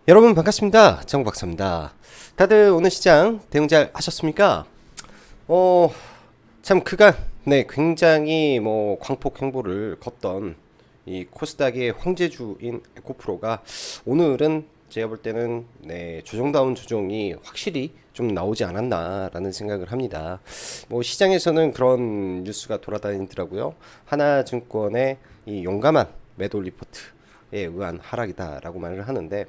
여러분 반갑습니다. 정박사입니다. 다들 오늘 시장 대응 잘 하셨습니까? 참 그간 굉장히 광폭 행보를 걷던 이 코스닥의 황제주인 에코프로가 오늘은 제가 볼 때는 조정다운 조정이 확실히 좀 나오지 않았나라는 생각을 합니다. 시장에서는 그런 뉴스가 돌아다니더라고요. 하나증권의 이 용감한 매도 리포트에 의한 하락이다라고 말을 하는데,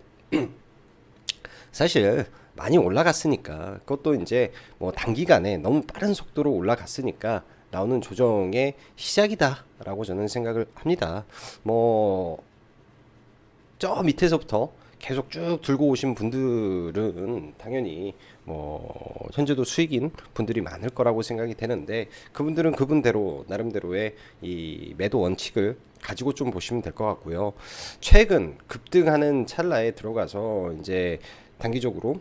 사실 많이 올라갔으니까, 그것도 이제 단기간에 너무 빠른 속도로 올라갔으니까 나오는 조정의 시작이다라고 저는 생각을 합니다. 저 밑에서부터 계속 쭉 들고 오신 분들은 당연히 현재도 수익인 분들이 많을 거라고 생각이 되는데, 그분들은 그분대로 나름대로의 이 매도 원칙을 가지고 좀 보시면 될 것 같고요. 최근 급등하는 찰나에 들어가서 이제 단기적으로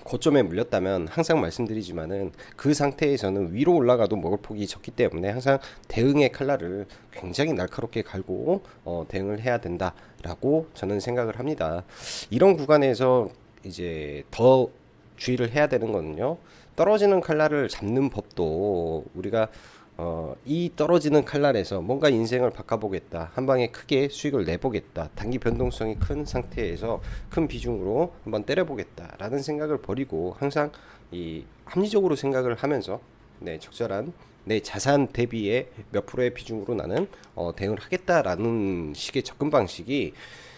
고점에 물렸다면 항상 말씀드리지만은 그 상태에서는 위로 올라가도 먹을 폭이 적기 때문에 항상 대응의 칼날을 굉장히 날카롭게 갈고 대응을 해야 된다라고 저는 생각을 합니다. 이런 구간에서 이제 더 주의를 해야 되는 거는요, 떨어지는 칼날을 잡는 법도 우리가 이 떨어지는 칼날에서 뭔가 인생을 바꿔보겠다, 한 방에 크게 수익을 내보겠다, 단기 변동성이 큰 상태에서 큰 비중으로 한번 때려보겠다라는 생각을 버리고 항상 이 합리적으로 생각을 하면서 적절한 내 자산 대비의 몇 프로의 비중으로 나는 대응을 하겠다라는 식의 접근 방식이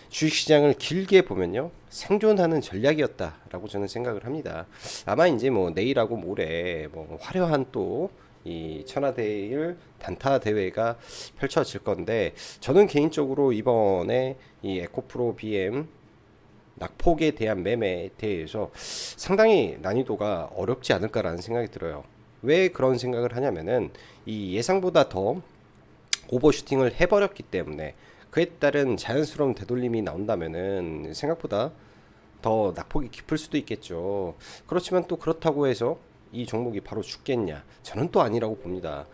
주식시장을 길게 보면요, 생존하는 전략이었다라고 저는 생각을 합니다. 아마 이제 내일하고 모레 화려한 또 이 천하대일 단타 대회가 펼쳐질 건데, 저는 개인적으로 이번에 이 에코프로 BM 낙폭에 대한 매매에 대해서 상당히 난이도가 어렵지 않을까라는 생각이 들어요. 왜 그런 생각을 하냐면은 이 예상보다 더 오버슈팅을 해버렸기 때문에, 그에 따른 자연스러운 되돌림이 나온다면은 생각보다 더 낙폭이 깊을 수도 있겠죠. 그렇지만 또 그렇다고 해서 이 종목이 바로 죽겠냐? 저는 또 아니라고 봅니다.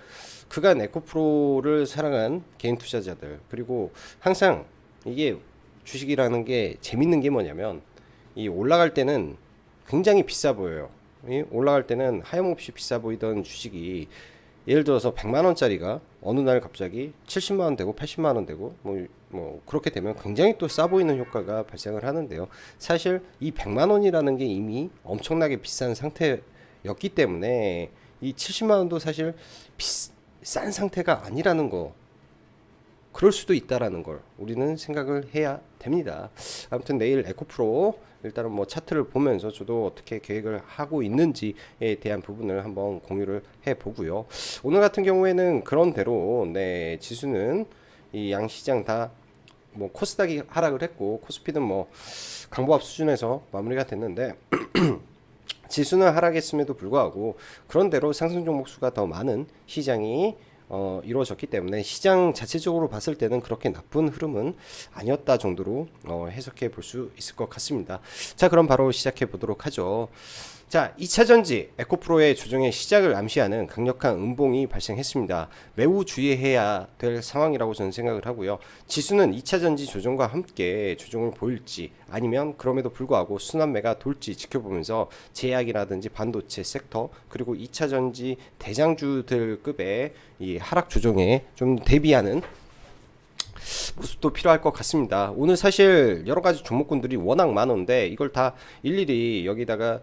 그간 에코프로를 사랑한 개인 투자자들, 그리고 항상 이게 주식이라는 게 재밌는 게 뭐냐면, 이 올라갈 때는 굉장히 비싸 보여요. 올라갈 때는 하염없이 비싸 보이던 주식이 예를 들어서 100만 원짜리가 어느 날 갑자기 70만 원 되고 80만 원 되고 그렇게 되면 굉장히 또 싸 보이는 효과가 발생을 하는데요. 사실 이 100만 원이라는 게 이미 엄청나게 비싼 상태였기 때문에 이 70만 원도 사실 비싼 상태가 아니라는 거, 그럴 수도 있다라는 걸 우리는 생각을 해야 됩니다. 아무튼 내일 에코프로 일단은 차트를 보면서 저도 어떻게 계획을 하고 있는지에 대한 부분을 한번 공유를 해 보고요. 오늘 같은 경우에는 그런대로 지수는 이 양시장 다 코스닥이 하락을 했고, 코스피는 강보합 수준에서 마무리가 됐는데 지수는 하락했음에도 불구하고 그런대로 상승 종목 수가 더 많은 시장이 이루어졌기 때문에 시장 자체적으로 봤을 때는 그렇게 나쁜 흐름은 아니었다 정도로 해석해 볼 수 있을 것 같습니다. 자, 그럼 바로 시작해 보도록 하죠. 자, 2차전지 에코프로의 조정의 시작을 암시하는 강력한 음봉이 발생했습니다. 매우 주의해야 될 상황이라고 저는 생각을 하고요. 지수는 2차전지 조정과 함께 조정을 보일지, 아니면 그럼에도 불구하고 순환매가 돌지 지켜보면서 제약이라든지 반도체 섹터, 그리고 2차전지 대장주들급의 이 하락 조정에 좀 대비하는 모습도 필요할 것 같습니다. 오늘 사실 여러 가지 종목군들이 워낙 많은데 이걸 다 일일이 여기다가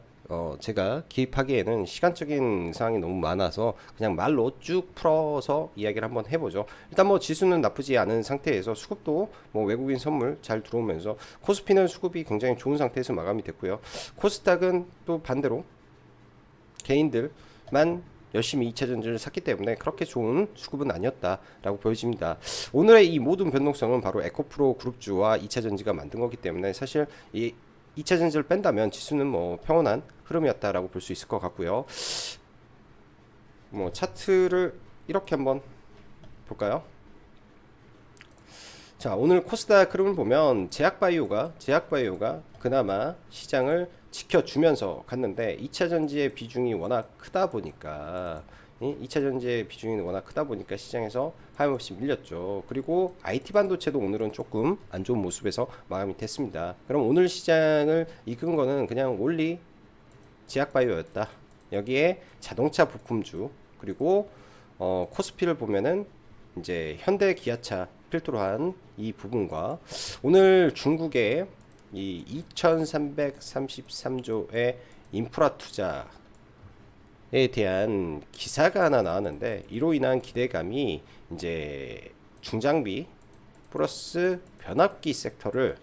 제가 기입하기에는 시간적인 상황이 너무 많아서 그냥 말로 쭉 풀어서 이야기를 한번 해보죠. 일단 지수는 나쁘지 않은 상태에서 수급도 외국인 선물 잘 들어오면서 코스피는 수급이 굉장히 좋은 상태에서 마감이 됐고요. 코스닥은 또 반대로 개인들만 열심히 2차전지를 샀기 때문에 그렇게 좋은 수급은 아니었다라고 보여집니다. 오늘의 이 모든 변동성은 바로 에코프로 그룹주와 2차전지가 만든 거기 때문에 사실 이 2차전지를 뺀다면 지수는 평온한 흐름이었다라고 볼 수 있을 것 같고요. 차트를 이렇게 한번 볼까요? 자, 오늘 코스닥 흐름을 보면 제약바이오가 그나마 시장을 지켜주면서 갔는데 2차전지의 비중이 워낙 크다 보니까 이 2차 전지 비중이 워낙 크다 보니까 시장에서 하염없이 밀렸죠. 그리고 IT 반도체도 오늘은 조금 안 좋은 모습에서 마감이 됐습니다. 그럼 오늘 시장을 이끈 거는 그냥 올리 제약바이오였다. 여기에 자동차 부품주 그리고 코스피를 보면은 이제 현대 기아차 필두로 한 이 부분과 오늘 중국의 이 2333조의 인프라 투자에 대한 기사가 하나 나왔는데 이로 인한 기대감이 이제 중장비 플러스 변압기 섹터를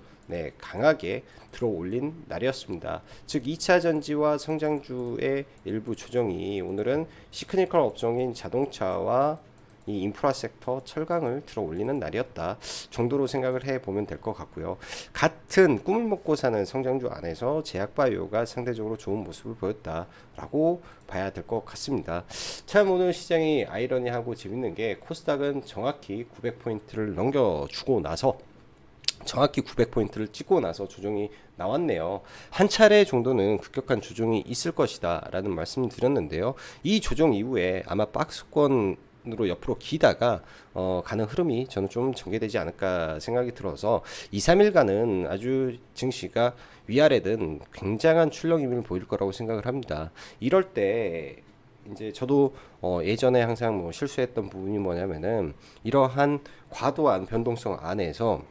강하게 들어 올린 날이었습니다. 즉 2차 전지와 성장주의 일부 조정이 오늘은 시크니컬 업종인 자동차와 이 인프라 섹터 철강을 들어 올리는 날이었다 정도로 생각을 해보면 될 것 같고요. 같은 꿈을 먹고 사는 성장주 안에서 제약바이오가 상대적으로 좋은 모습을 보였다라고 봐야 될 것 같습니다. 참 오늘 시장이 아이러니하고 재밌는 게 코스닥은 정확히 900포인트를 넘겨주고 나서 정확히 900포인트를 찍고 나서 조정이 나왔네요. 한 차례 정도는 급격한 조정이 있을 것이다 라는 말씀을 드렸는데요. 이 조정 이후에 아마 박스권으로 옆으로 기다가 가는 흐름이 저는 좀 전개되지 않을까 생각이 들어서 2, 3일간은 아주 증시가 위아래든 굉장한 출렁 힘을 보일 거라고 생각을 합니다. 이럴 때 이제 저도 예전에 항상 뭐 실수했던 부분이 뭐냐면은 이러한 과도한 변동성 안에서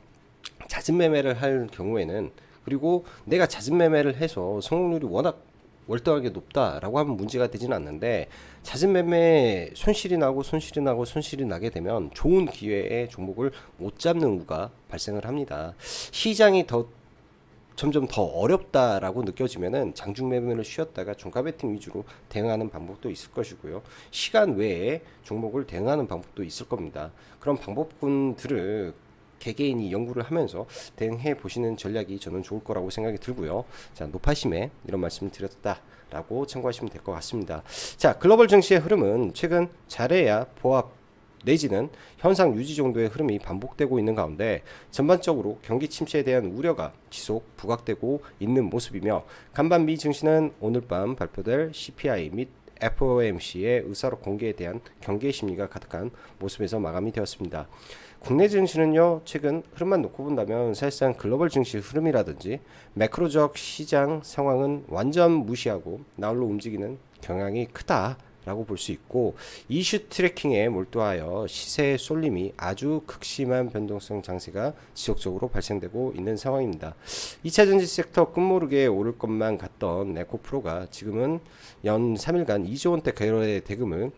잦은 매매를 할 경우에는 그리고 내가 잦은 매매를 해서 성공률이 워낙 월등하게 높다라고 하면 문제가 되지는 않는데 잦은 매매 손실이 나게 되면 좋은 기회에 종목을 못 잡는 우가 발생을 합니다. 시장이 점점 더 어렵다라고 느껴지면은 장중 매매를 쉬었다가 종가 베팅 위주로 대응하는 방법도 있을 것이고요. 시간 외에 종목을 대응하는 방법도 있을 겁니다. 그런 방법군들을 개개인이 연구를 하면서 대응해 보시는 전략이 저는 좋을 거라고 생각이 들고요. 자, 노파심에 이런 말씀을 드렸다라고 참고하시면 될 것 같습니다. 자, 글로벌 증시의 흐름은 최근 잘해야 보합 내지는 현상 유지 정도의 흐름이 반복되고 있는 가운데 전반적으로 경기 침체에 대한 우려가 지속 부각되고 있는 모습이며 간밤 미 증시는 오늘 밤 발표될 CPI 및 FOMC의 의사록 공개에 대한 경계 심리가 가득한 모습에서 마감이 되었습니다. 국내 증시는요, 최근 흐름만 놓고 본다면 사실상 글로벌 증시 흐름이라든지 매크로적 시장 상황은 완전 무시하고 나홀로 움직이는 경향이 크다라고 볼 수 있고 이슈 트래킹에 몰두하여 시세의 쏠림이 아주 극심한 변동성 장세가 지속적으로 발생되고 있는 상황입니다. 2차 전지 섹터 끝모르게 오를 것만 같던 에코프로가 지금은 연 3일간 2조 원대 거래 대금을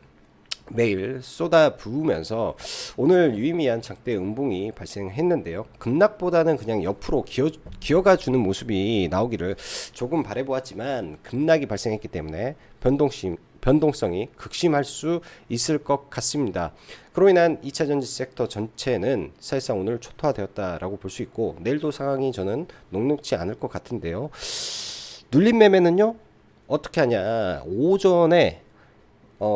매일 쏟아 부으면서 오늘 유의미한 장대 음봉이 발생했는데요. 급락보다는 그냥 옆으로 기어가 주는 모습이 나오기를 조금 바라보았지만 급락이 발생했기 때문에 변동성이 극심할 수 있을 것 같습니다. 그로 인한 2차 전지 섹터 전체는 사실상 오늘 초토화되었다라고 볼 수 있고 내일도 상황이 저는 녹록지 않을 것 같은데요. 눌림 매매는요 어떻게 하냐, 오전에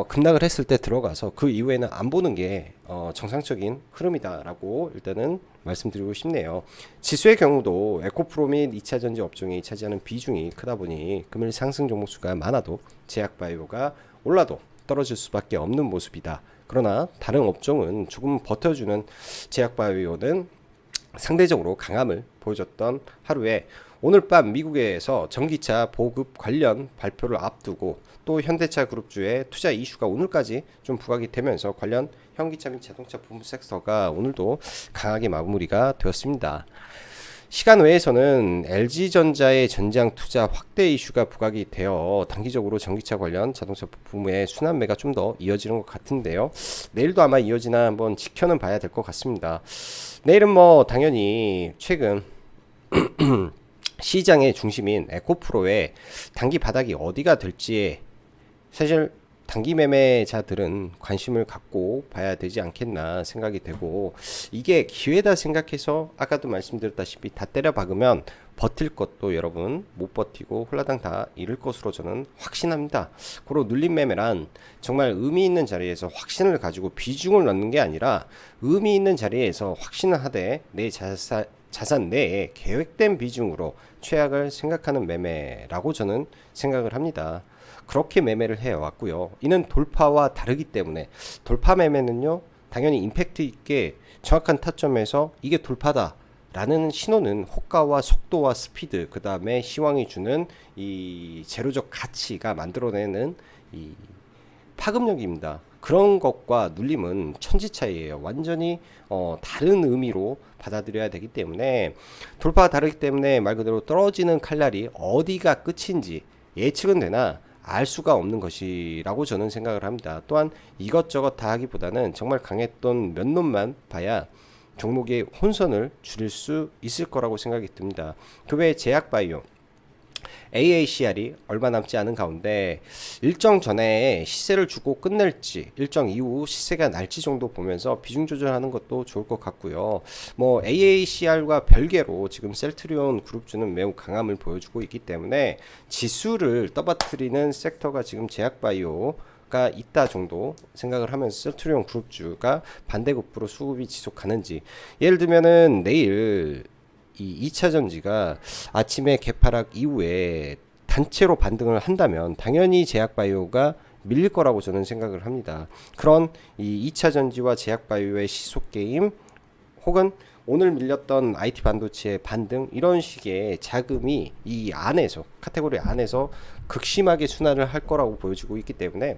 급락을 했을 때 들어가서 그 이후에는 안 보는 게 정상적인 흐름이다라고 일단은 말씀드리고 싶네요. 지수의 경우도 에코프로 및 2차 전지 업종이 차지하는 비중이 크다 보니 금일 상승 종목 수가 많아도 제약바이오가 올라도 떨어질 수밖에 없는 모습이다. 그러나 다른 업종은 조금 버텨주는 제약바이오는 상대적으로 강함을 보여줬던 하루에 오늘 밤 미국에서 전기차 보급 관련 발표를 앞두고 또 현대차 그룹주의 투자 이슈가 오늘까지 좀 부각이 되면서 관련 현기차 및 자동차 부품 섹터가 오늘도 강하게 마무리가 되었습니다. 시간 외에서는 LG전자의 전장 투자 확대 이슈가 부각이 되어 단기적으로 전기차 관련 자동차 부품의 순환매가 좀 더 이어지는 것 같은데요. 내일도 아마 이어지나 한번 지켜는 봐야 될 것 같습니다. 내일은 뭐 당연히 최근 시장의 중심인 에코프로의 단기 바닥이 어디가 될지에 사실 단기 매매자들은 관심을 갖고 봐야 되지 않겠나 생각이 되고 이게 기회다 생각해서 아까도 말씀드렸다시피 다 때려 박으면 버틸 것도 여러분 못 버티고 홀라당 다 잃을 것으로 저는 확신합니다. 그리고 눌림 매매란 정말 의미 있는 자리에서 확신을 가지고 비중을 넣는 게 아니라 의미 있는 자리에서 확신을 하되 내 자산 내에 계획된 비중으로 최악을 생각하는 매매라고 저는 생각을 합니다. 그렇게 매매를 해 왔고요. 이는 돌파와 다르기 때문에 돌파 매매는요, 당연히 임팩트 있게 정확한 타점에서 이게 돌파다 라는 신호는 호가와 속도와 스피드, 그 다음에 시황이 주는 이 재료적 가치가 만들어내는 이 파급력입니다. 그런 것과 눌림은 천지 차이예요. 완전히 다른 의미로 받아들여야 되기 때문에, 돌파가 다르기 때문에 말 그대로 떨어지는 칼날이 어디가 끝인지 예측은 되나 알 수가 없는 것이라고 저는 생각을 합니다. 또한 이것저것 다 하기보다는 정말 강했던 몇 놈만 봐야 종목의 혼선을 줄일 수 있을 거라고 생각이 듭니다. 그 외에 제약바이오, AACR이 얼마 남지 않은 가운데 일정 전에 시세를 주고 끝낼지, 일정 이후 시세가 날지 정도 보면서 비중 조절하는 것도 좋을 것 같고요. 뭐 AACR과 별개로 지금 셀트리온 그룹주는 매우 강함을 보여주고 있기 때문에 지수를 떠받들이는 섹터가 지금 제약바이오 가 있다 정도 생각을 하면서 셀트리온 그룹주가 반대급부로 수급이 지속하는지, 예를 들면은 내일 이 2차 전지가 아침에 개파락 이후에 단체로 반등을 한다면 당연히 제약바이오가 밀릴 거라고 저는 생각을 합니다. 그런 이 2차 전지와 제약바이오의 시속 게임, 혹은 오늘 밀렸던 IT 반도체의 반등, 이런 식의 자금이 이 안에서, 카테고리 안에서 극심하게 순환을 할 거라고 보여지고 있기 때문에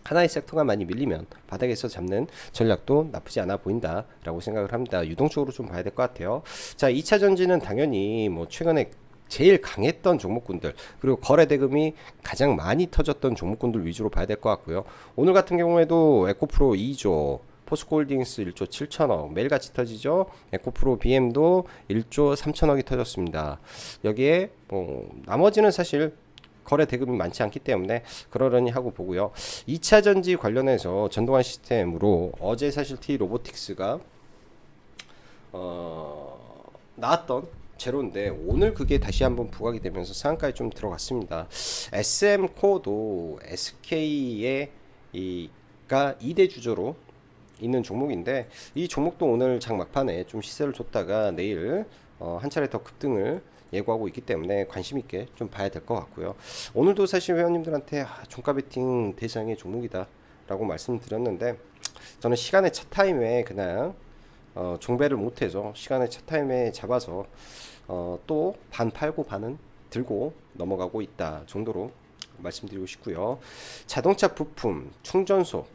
하나의 섹터가 많이 밀리면 바닥에서 잡는 전략도 나쁘지 않아 보인다라고 생각을 합니다. 유동적으로 좀 봐야 될 것 같아요. 자, 2차 전지는 당연히 뭐 최근에 제일 강했던 종목군들, 그리고 거래 대금이 가장 많이 터졌던 종목군들 위주로 봐야 될 것 같고요. 오늘 같은 경우에도 에코프로 2조, 포스코홀딩스 1조 7천억 매일같이 터지죠. 에코프로 BM도 1조 3천억이 터졌습니다. 여기에 나머지는 사실 거래 대금이 많지 않기 때문에 그러려니 하고 보고요. 2차 전지 관련해서 전동환 시스템으로 어제 사실 T 로보틱스가 나왔던 제로인데 오늘 그게 다시 한번 부각이 되면서 상한가에 좀 들어갔습니다. SM코도 SK의 가 2대 주조로 있는 종목인데, 이 종목도 오늘 장 막판에 좀 시세를 줬다가 내일 한 차례 더 급등을 예고하고 있기 때문에 관심 있게 좀 봐야 될 것 같고요. 오늘도 사실 회원님들한테 종가 베팅 대상의 종목이다 라고 말씀드렸는데, 저는 시간의 차 타임에 그냥 종배를 못해서 시간의 차 타임에 잡아서 또 반 팔고 반은 들고 넘어가고 있다 정도로 말씀드리고 싶고요. 자동차 부품, 충전소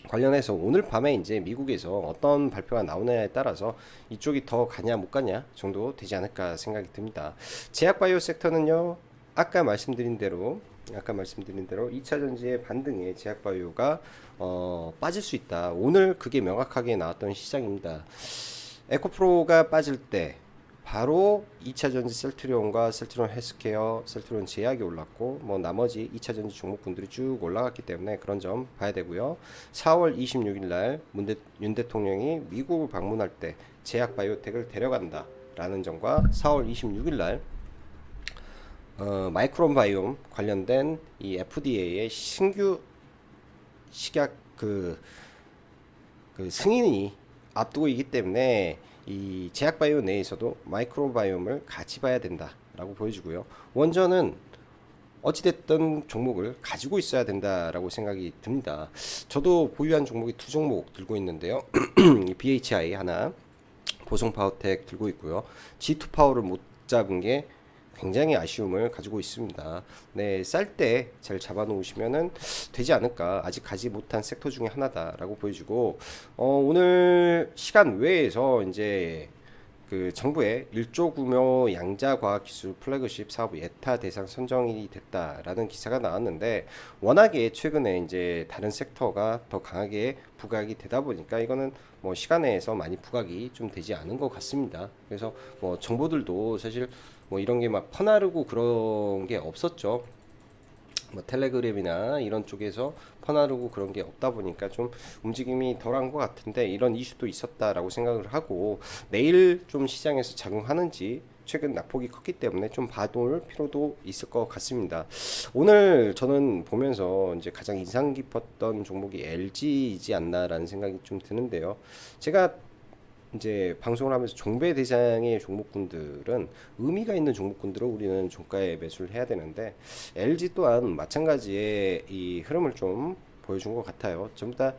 관련해서 오늘 밤에 이제 미국에서 어떤 발표가 나오느냐에 따라서 이쪽이 더 가냐 못 가냐 정도 되지 않을까 생각이 듭니다. 제약바이오 섹터는요, 아까 말씀드린 대로 2차 전지의 반등에 제약바이오가 빠질 수 있다. 오늘 그게 명확하게 나왔던 시장입니다. 에코프로가 빠질 때 바로 2차 전지 셀트리온과 셀트리온 헬스케어, 셀트리온 제약이 올랐고, 뭐 나머지 2차 전지 종목군들이 쭉 올라갔기 때문에 그런 점 봐야 되고요. 4월 26일 날 윤 대통령이 미국을 방문할 때 제약 바이오텍을 데려간다 라는 점과 4월 26일 날 마이크론 바이옴 관련된 이 FDA의 신규 식약 그 승인이 앞두고 있기 때문에 이 제약바이오 내에서도 마이크로바이옴을 같이 봐야 된다라고 보여주고요. 원전은 어찌됐든 종목을 가지고 있어야 된다라고 생각이 듭니다. 저도 보유한 종목이 두 종목 들고 있는데요. BHI 하나, 보성파워텍 들고 있고요. G2파워를 못 잡은 게 굉장히 아쉬움을 가지고 있습니다. 네, 쌀 때 잘 잡아 놓으시면은 되지 않을까. 아직 가지 못한 섹터 중에 하나다라고 보여주고, 오늘 시간 외에서 이제 그 정부의 1조 규모 양자과학기술 플래그십 사업 예타 대상 선정이 됐다라는 기사가 나왔는데, 워낙에 최근에 이제 다른 섹터가 더 강하게 부각이 되다 보니까 이거는 뭐 시간에서 많이 부각이 좀 되지 않은 것 같습니다. 그래서 뭐 정보들도 사실 뭐 이런 게 막 퍼나르고 그런 게 없었죠. 뭐 텔레그램이나 이런 쪽에서 퍼나르고 그런 게 없다 보니까 좀 움직임이 덜한 것 같은데, 이런 이슈도 있었다라고 생각을 하고, 내일 좀 시장에서 작용하는지 최근 낙폭이 컸기 때문에 좀 봐둘 필요도 있을 것 같습니다. 오늘 저는 보면서 이제 가장 인상 깊었던 종목이 LG이지 않나라는 생각이 좀 드는데요. 제가 이제 방송을 하면서 종배 대상의 종목군들은 의미가 있는 종목군들을 우리는 종가에 매수를 해야 되는데 LG 또한 마찬가지의 이 흐름을 좀 보여준 것 같아요. 전부 다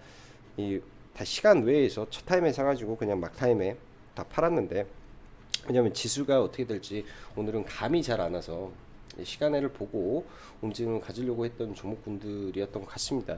이 다 시간 외에서 첫 타임에 사가지고 그냥 막 타임에 다 팔았는데 왜냐면 지수가 어떻게 될지 오늘은 감이 잘 안 와서 시간을 보고 움직임을 가지려고 했던 종목군들이었던 것 같습니다.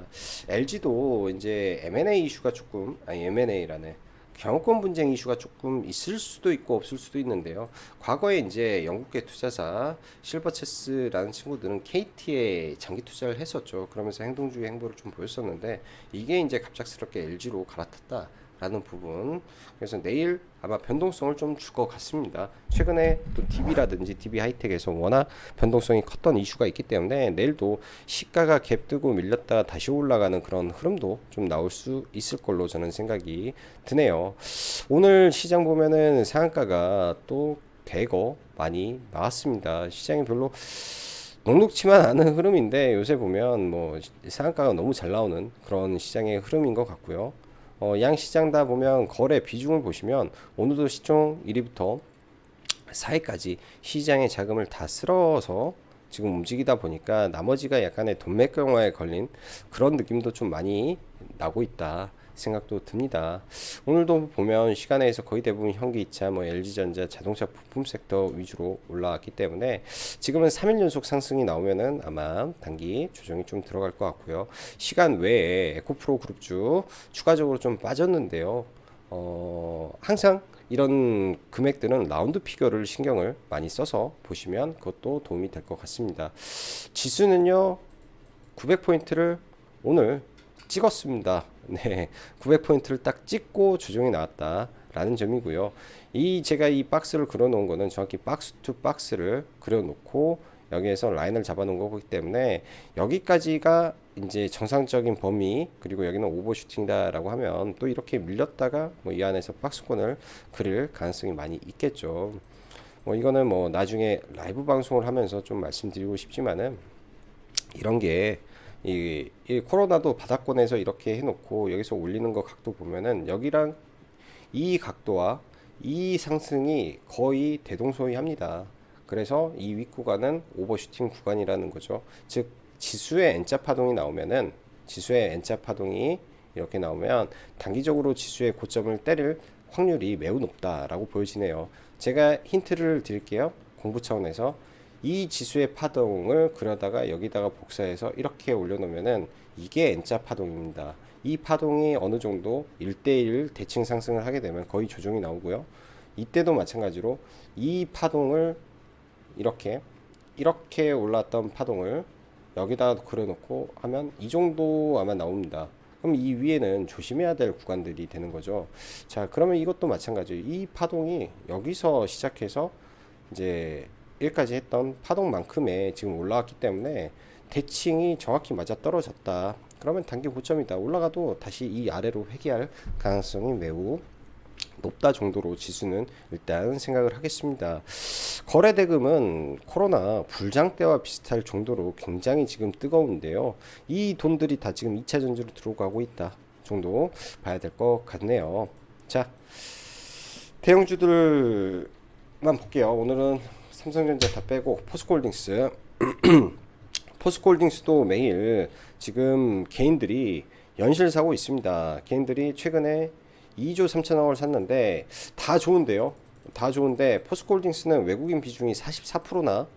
LG도 이제 M&A 이슈가 조금 아니 M&A라네 경영권 분쟁 이슈가 조금 있을 수도 있고 없을 수도 있는데요. 과거에 이제 영국계 투자사 실버체스라는 친구들은 KT에 장기 투자를 했었죠. 그러면서 행동주의 행보를 좀 보였었는데 이게 이제 갑작스럽게 LG로 갈아탔다. 라는 부분. 그래서 내일 아마 변동성을 좀 줄 것 같습니다. 최근에 또 DB라든지 DB 하이텍에서 워낙 변동성이 컸던 이슈가 있기 때문에 내일도 시가가 갭 뜨고 밀렸다가 다시 올라가는 그런 흐름도 좀 나올 수 있을 걸로 저는 생각이 드네요. 오늘 시장 보면은 상한가가 또 대거 많이 나왔습니다. 시장이 별로 녹록치만 않은 흐름인데 요새 보면 뭐 상한가가 너무 잘 나오는 그런 시장의 흐름인 것 같고요. 양 시장 다 보면 거래 비중을 보시면 오늘도 시총 1위부터 4위까지 시장의 자금을 다 쓸어서 지금 움직이다 보니까 나머지가 약간의 돈맥경화에 걸린 그런 느낌도 좀 많이 나고 있다 생각도 듭니다. 오늘도 보면 시간에서 거의 대부분 현기차, 뭐 LG전자, 자동차 부품 섹터 위주로 올라왔기 때문에 지금은 3일 연속 상승이 나오면은 아마 단기 조정이 좀 들어갈 것 같고요. 시간 외에 에코프로 그룹주 추가적으로 좀 빠졌는데요. 항상 이런 금액들은 라운드 피겨를 신경을 많이 써서 보시면 그것도 도움이 될 것 같습니다. 지수는요 900포인트를 오늘 찍었습니다. 네, 900포인트를 딱 찍고 조정이 나왔다라는 점이고요. 제가 이 박스를 그려 놓은 거는 정확히 박스 투 박스를 그려 놓고 여기에서 라인을 잡아 놓은 거기 때문에 여기까지가 이제 정상적인 범위 그리고 여기는 오버슈팅이다라고 하면 또 이렇게 밀렸다가 뭐 이 안에서 박스권을 그릴 가능성이 많이 있겠죠. 뭐 이거는 뭐 나중에 라이브 방송을 하면서 좀 말씀드리고 싶지만은 이런 게 이 코로나도 바닥권에서 이렇게 해놓고 여기서 올리는 거 각도 보면은 여기랑 이 각도와 이 상승이 거의 대동소이합니다. 그래서 이 윗구간은 오버슈팅 구간이라는 거죠. 즉 지수의 N자 파동이 나오면은 지수의 N자 파동이 이렇게 나오면 단기적으로 지수의 고점을 때릴 확률이 매우 높다라고 보여지네요. 제가 힌트를 드릴게요. 공부 차원에서 이 지수의 파동을 그려다가 여기다가 복사해서 이렇게 올려놓으면은 이게 N자 파동입니다. 이 파동이 어느 정도 1대1 대칭 상승을 하게 되면 거의 조정이 나오고요. 이때도 마찬가지로 이 파동을 이렇게 올랐던 파동을 여기다 그려놓고 하면 이 정도 아마 나옵니다. 그럼 이 위에는 조심해야 될 구간들이 되는 거죠. 자, 그러면 이것도 마찬가지예요. 이 파동이 여기서 시작해서 이제 여기까지 했던 파동만큼의 지금 올라왔기 때문에 대칭이 정확히 맞아 떨어졌다. 그러면 단기 고점이다. 올라가도 다시 이 아래로 회귀할 가능성이 매우 높다 정도로 지수는 일단 생각을 하겠습니다. 거래대금은 코로나 불장 때와 비슷할 정도로 굉장히 지금 뜨거운데요. 이 돈들이 다 지금 2차 전지로 들어가고 있다 정도 봐야 될 것 같네요. 자, 대형주들만 볼게요. 오늘은 삼성전자 다 빼고 포스코홀딩스 포스코홀딩스도 매일 지금 개인들이 연실 사고 있습니다. 개인들이 최근에 2조 3천억을 샀는데 다 좋은데요. 다 좋은데 포스코홀딩스는 외국인 비중이 44%나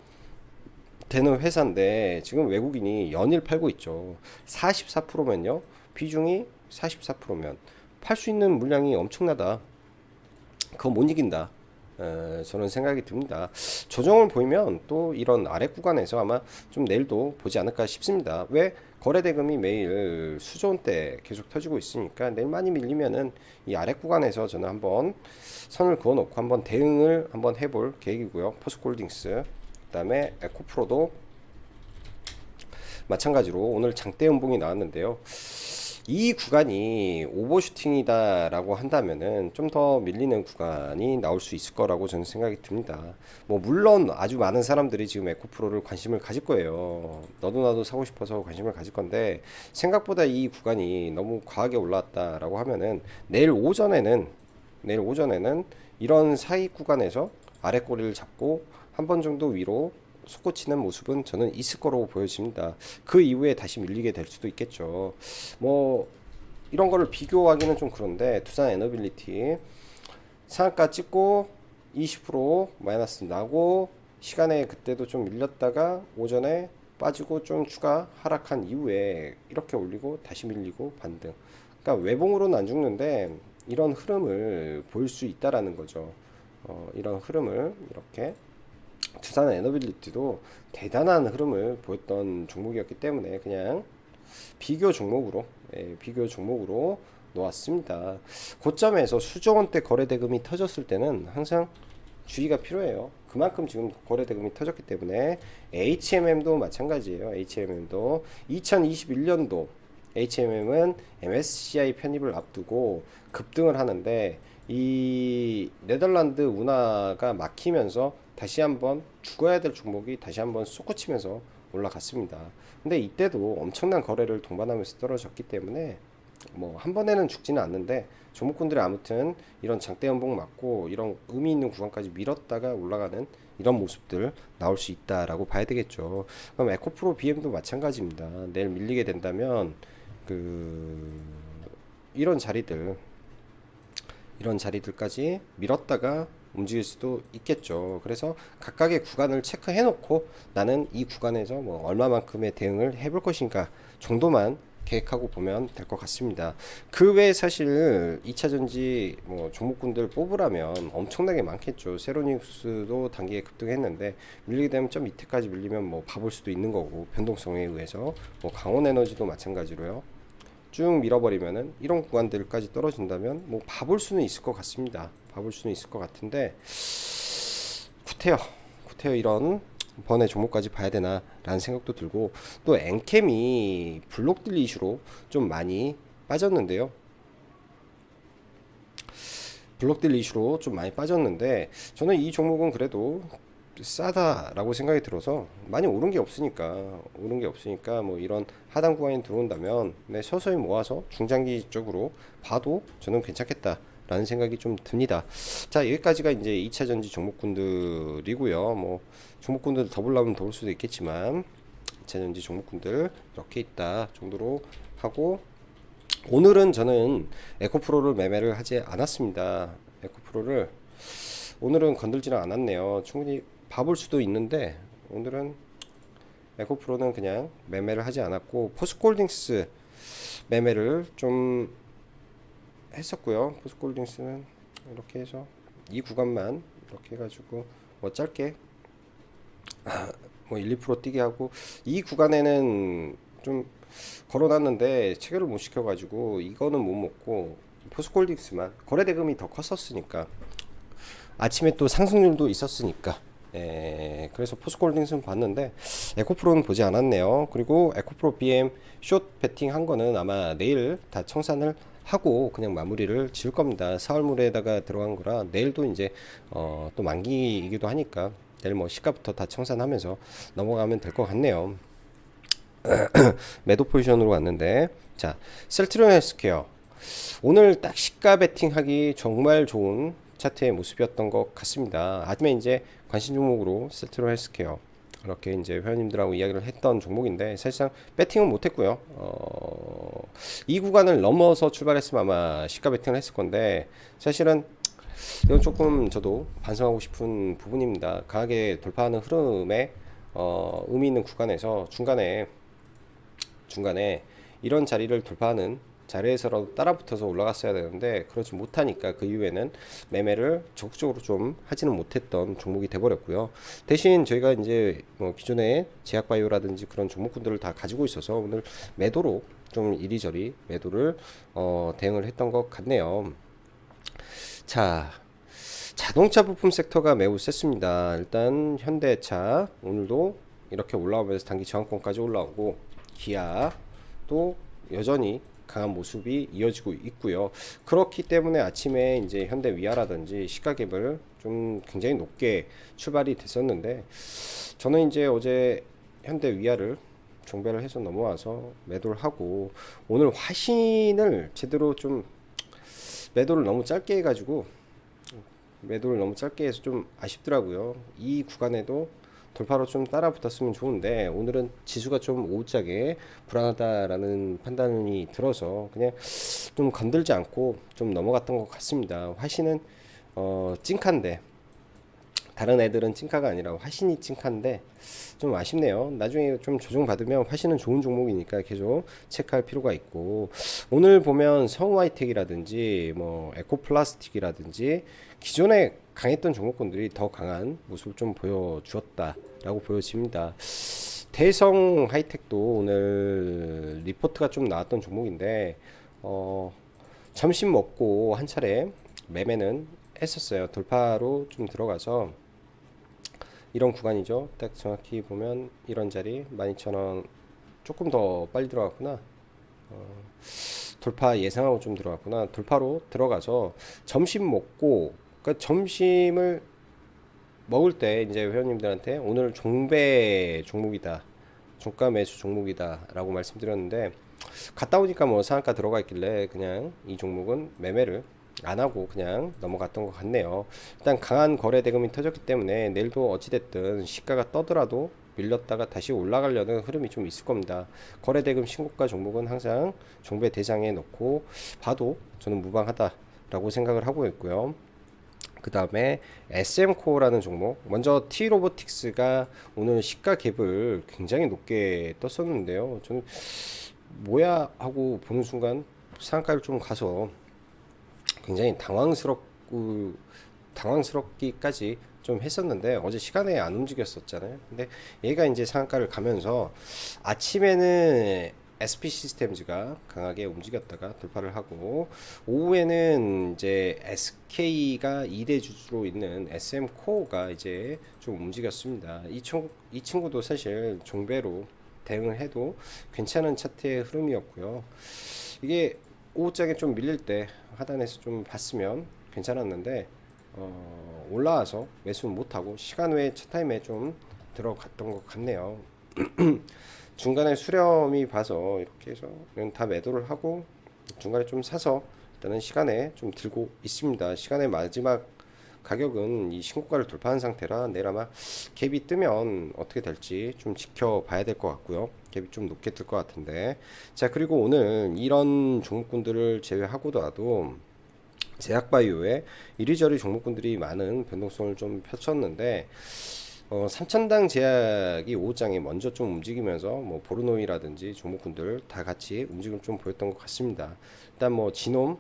되는 회사인데 지금 외국인이 연일 팔고 있죠. 44%면요. 비중이 44%면 팔 수 있는 물량이 엄청나다. 그거 못 이긴다. 저는 생각이 듭니다. 조정을 보이면 또 이런 아래 구간에서 아마 좀 내일도 보지 않을까 싶습니다. 왜? 거래대금이 매일 수조원대 계속 터지고 있으니까 내일 많이 밀리면은 이 아래 구간에서 저는 한번 선을 그어 놓고 한번 대응을 한번 해볼 계획이고요. 포스코홀딩스 그다음에 에코프로도 마찬가지로 오늘 장대 음봉이 나왔는데요. 이 구간이 오버슈팅이다 라고 한다면은 좀 더 밀리는 구간이 나올 수 있을 거라고 저는 생각이 듭니다. 뭐 물론 아주 많은 사람들이 지금 에코프로를 관심을 가질 거예요. 너도 나도 사고 싶어서 관심을 가질 건데 생각보다 이 구간이 너무 과하게 올라왔다 라고 하면은 내일 오전에는 내일 오전에는 이런 사이 구간에서 아래 꼬리를 잡고 한 번 정도 위로 솟구치는 모습은 저는 있을 거라고 보여집니다. 그 이후에 다시 밀리게 될 수도 있겠죠. 뭐 이런 거를 비교하기는 좀 그런데 두산 에너빌리티 상한가 찍고 20% 마이너스 나고 시간에 그때도 좀 밀렸다가 오전에 빠지고 좀 추가 하락한 이후에 이렇게 올리고 다시 밀리고 반등. 그러니까 외봉으로는 안 죽는데 이런 흐름을 보일 수 있다라는 거죠. 이런 흐름을 이렇게 두산 에너빌리티도 대단한 흐름을 보였던 종목이었기 때문에 그냥 비교 종목으로 비교 종목으로 놓았습니다. 고점에서 수조 원대 거래 대금이 터졌을 때는 항상 주의가 필요해요. 그만큼 지금 거래 대금이 터졌기 때문에 HMM도 마찬가지예요. HMM도 2021년도 HMM은 MSCI 편입을 앞두고 급등을 하는데 이 네덜란드 운하가 막히면서 다시 한번 죽어야 될 종목이 다시 한번 솟구치면서 올라갔습니다. 근데 이때도 엄청난 거래를 동반하면서 떨어졌기 때문에 뭐 한 번에는 죽지는 않는데 종목군들이 아무튼 이런 장대 연봉 맞고 이런 의미 있는 구간까지 밀었다가 올라가는 이런 모습들 나올 수 있다라고 봐야 되겠죠. 그럼 에코프로 BM도 마찬가지입니다. 내일 밀리게 된다면 그 이런 자리들 이런 자리들까지 밀었다가 움직일 수도 있겠죠. 그래서 각각의 구간을 체크해 놓고 나는 이 구간에서 뭐 얼마만큼의 대응을 해볼 것인가 정도만 계획하고 보면 될 것 같습니다. 그 외에 사실 2차전지 뭐 종목군들 뽑으라면 엄청나게 많겠죠. 세로닉스도 단기에 급등했는데 밀리게 되면 좀 밑에까지 밀리면 뭐 봐볼 수도 있는 거고 변동성에 의해서 뭐 강원에너지도 마찬가지로요. 쭉 밀어버리면은 이런 구간들까지 떨어진다면 뭐 봐볼 수는 있을 것 같습니다. 봐볼 수는 있을 것 같은데 구태여 이런 번의 종목까지 봐야 되나 라는 생각도 들고 또 엔캠이 블록딜 이슈로 좀 많이 빠졌는데요. 블록딜 이슈로 좀 많이 빠졌는데 저는 이 종목은 그래도 싸다라고 생각이 들어서 많이 오른 게 없으니까 뭐 이런 하단 구간에 들어온다면 네, 서서히 모아서 중장기적으로 봐도 저는 괜찮겠다라는 생각이 좀 듭니다. 자, 여기까지가 이제 2차 전지 종목군들이고요. 뭐 종목군들 더 보려면 더 볼 수도 있겠지만 2차 전지 종목군들 이렇게 있다 정도로 하고 오늘은 저는 에코프로를 매매를 하지 않았습니다. 에코프로를 오늘은 건들지는 않았네요. 충분히 봐볼 수도 있는데 오늘은 에코프로는 그냥 매매를 하지 않았고 포스코홀딩스 매매를 좀 했었고요. 포스코홀딩스는 이렇게 해서 이 구간만 이렇게 해가지고 뭐 짧게 뭐 1, 2% 뛰게 하고 이 구간에는 좀 걸어놨는데 체결을 못 시켜가지고 이거는 못 먹고 포스코홀딩스만 거래 대금이 더 컸었으니까 아침에 또 상승률도 있었으니까 그래서 포스코홀딩스는 봤는데 에코프로는 보지 않았네요. 그리고 에코프로 BM 숏 베팅 한 거는 아마 내일 다 청산을 하고 그냥 마무리를 지을 겁니다. 4월물에다가 들어간 거라 내일도 이제 또 만기이기도 하니까 내일 뭐 시가부터 다 청산하면서 넘어가면 될 것 같네요. 매도 포지션으로 왔는데 자 셀트리온 헬스케어 오늘 딱 시가 베팅하기 정말 좋은 차트의 모습이었던 것 같습니다. 아침에 이제 관심 종목으로 셀트리온 헬스케어 이렇게 이제 회원님들하고 이야기를 했던 종목인데 사실상 배팅은 못했고요. 이 구간을 넘어서 출발했으면 아마 시가 베팅을 했을 건데 사실은 이건 조금 저도 반성하고 싶은 부분입니다. 강하게 돌파하는 흐름에 의미 있는 구간에서 중간에 이런 자리를 돌파하는 자리에서라도 따라붙어서 올라갔어야 되는데 그러지 못하니까 그 이후에는 매매를 적극적으로 좀 하지는 못했던 종목이 돼버렸고요. 대신 저희가 이제 뭐 기존에 제약바이오라든지 그런 종목군들을 다 가지고 있어서 오늘 매도로 좀 이리저리 매도를 대응을 했던 것 같네요. 자, 자동차 부품 섹터가 매우 셌습니다. 일단 현대차 오늘도 이렇게 올라오면서 단기 저항권까지 올라오고 기아 또 여전히 강한 모습이 이어지고 있고요. 그렇기 때문에 아침에 이제 현대 위아라든지 시가갭을 좀 굉장히 높게 출발이 됐었는데 저는 이제 어제 현대 위아를 종배를 해서 넘어와서 매도를 하고 오늘 화신을 제대로 좀 매도를 너무 짧게 해가지고 매도를 너무 짧게 해서 좀 아쉽더라고요. 이 구간에도 돌파로 좀 따라 붙었으면 좋은데 오늘은 지수가 좀 오후장에 불안하다라는 판단이 들어서 그냥 좀 건들지 않고 좀 넘어갔던 것 같습니다. 화신은 찐칸데 다른 애들은 찐카가 아니라 화신이 찐카인데 좀 아쉽네요. 나중에 좀 조정받으면 화신은 좋은 종목이니까 계속 체크할 필요가 있고, 오늘 보면 성우하이텍이라든지 뭐 에코플라스틱이라든지 기존에 강했던 종목군들이 더 강한 모습을 좀 보여주었다라고 보여집니다. 대성 하이텍도 오늘 리포트가 좀 나왔던 종목인데 점심 먹고 한 차례 매매는 했었어요. 돌파로 좀 들어가서 이런 구간이죠. 딱 정확히 보면 이런 자리 12,000원 조금 더 빨리 들어갔구나. 돌파 예상하고 좀 들어갔구나. 돌파로 들어가서 점심 먹고, 그러니까 점심을 먹을 때 이제 회원님들한테 오늘 종배 종목이다, 종가 매수 종목이다 라고 말씀드렸는데, 갔다 오니까 뭐 상한가 들어가 있길래 그냥 이 종목은 매매를 안 하고 그냥 넘어갔던 것 같네요. 일단 강한 거래 대금이 터졌기 때문에 내일도 어찌됐든 시가가 떠더라도 밀렸다가 다시 올라가려는 흐름이 좀 있을 겁니다. 거래 대금 신고가 종목은 항상 종배 대상에 넣고 봐도 저는 무방하다라고 생각을 하고 있고요. 그 다음에 SM코어라는 종목, 먼저 T로보틱스가 오늘 시가 갭을 굉장히 높게 떴었는데요. 저는 뭐야 하고 보는 순간 상한가를 좀 가서 굉장히 당황스럽기까지 좀 했었는데, 어제 시간에 안 움직였었잖아요. 근데 얘가 이제 상한가를 가면서 아침에는 SP 시스템즈가 강하게 움직였다가 돌파를 하고, 오후에는 이제 SK가 2대 주주로 있는 SM코어가 이제 좀 움직였습니다. 이 친구도 사실 종배로 대응을 해도 괜찮은 차트의 흐름이었고요. 이게 오후장에 좀 밀릴 때 하단에서 좀 봤으면 괜찮았는데 올라와서 매수는 못하고 시간 외에 첫 타임에 좀 들어갔던 것 같네요. 중간에 수렴이 봐서 이렇게 해서 다 매도를 하고 중간에 좀 사서 일단은 시간에 좀 들고 있습니다. 시간의 마지막 가격은 이 신고가를 돌파한 상태라 내일 아마 갭이 뜨면 어떻게 될지 좀 지켜봐야 될 것 같고요. 갭이 좀 높게 뜰 것 같은데, 자, 그리고 오늘 이런 종목군들을 제외하고도 제약바이오에 이리저리 종목군들이 많은 변동성을 좀 펼쳤는데, 삼천당 제약이 오후장에 먼저 좀 움직이면서 뭐 보르노이라든지 종목군들 다 같이 움직임을 좀 보였던 것 같습니다. 일단 뭐 지놈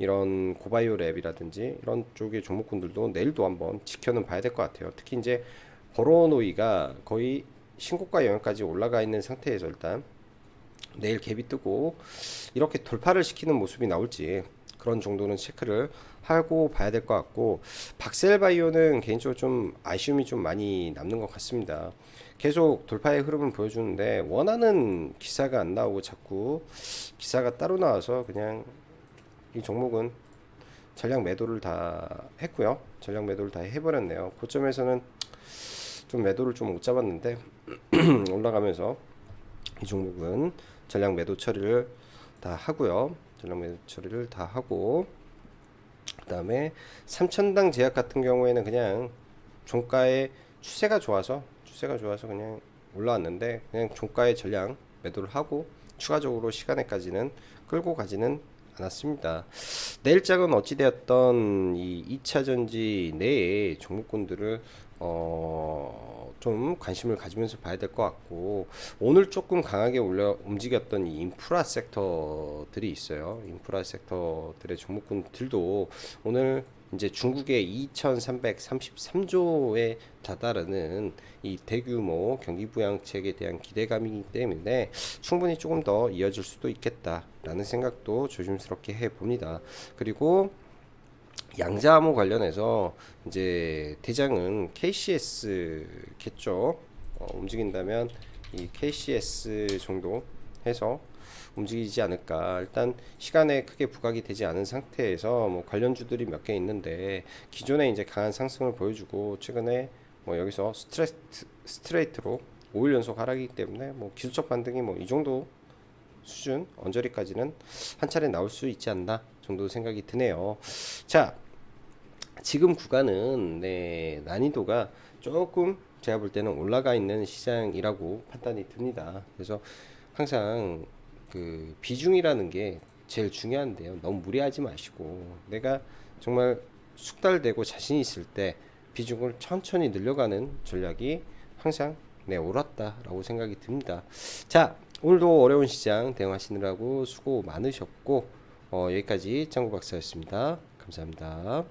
이런 고바이오 랩이라든지 이런 쪽의 종목군들도 내일도 한번 지켜는 봐야 될 것 같아요. 특히 이제 버로노이가 거의 신고가 영역까지 올라가 있는 상태에서 일단 내일 갭이 뜨고 이렇게 돌파를 시키는 모습이 나올지 그런 정도는 체크를 하고 봐야 될 것 같고, 박셀바이오는 개인적으로 좀 아쉬움이 좀 많이 남는 것 같습니다. 계속 돌파의 흐름을 보여주는데 원하는 기사가 안 나오고 자꾸 기사가 따로 나와서 그냥 이 종목은 전량 매도를 다 했고요. 전량 매도를 다 해버렸네요. 고점에서는 좀 매도를 좀 못 잡았는데 올라가면서 이 종목은 전량 매도 처리를 다 하고요. 전량 매도 처리를 다 하고, 그 다음에 삼천당 제약 같은 경우에는 그냥 종가의 추세가 좋아서 그냥 올라왔는데 그냥 종가의 전량 매도를 하고 추가적으로 시간에까지는 끌고 가지는 않았습니다. 내일장은 어찌되었던 이 2차전지 내의 종목군들을 좀 관심을 가지면서 봐야 될 것 같고, 오늘 조금 강하게 움직였던 이 인프라 섹터들이 있어요. 인프라 섹터들의 종목군들도 오늘 이제 중국의 2,333조에 다다르는 이 대규모 경기 부양책에 대한 기대감이기 때문에 충분히 조금 더 이어질 수도 있겠다라는 생각도 조심스럽게 해봅니다. 그리고 양자암호 관련해서 이제 대장은 KCS겠죠. 움직인다면 이 KCS 정도 해서 움직이지 않을까. 일단 시간에 크게 부각이 되지 않은 상태에서 뭐 관련주들이 몇 개 있는데 기존에 이제 강한 상승을 보여주고 최근에 뭐 여기서 스트레이트로 5일 연속 하락이기 때문에 뭐 기술적 반등이 뭐 이 정도 수준 언저리까지는 한 차례 나올 수 있지 않나 정도 생각이 드네요. 자, 지금 구간은 난이도가 조금 제가 볼 때는 올라가 있는 시장이라고 판단이 듭니다. 그래서 항상 그 비중이라는 게 제일 중요한데요. 너무 무리하지 마시고 내가 정말 숙달되고 자신 있을 때 비중을 천천히 늘려가는 전략이 항상 옳았다라고 생각이 듭니다. 자, 오늘도 어려운 시장 대응하시느라고 수고 많으셨고 여기까지 짱구 박사였습니다. 감사합니다.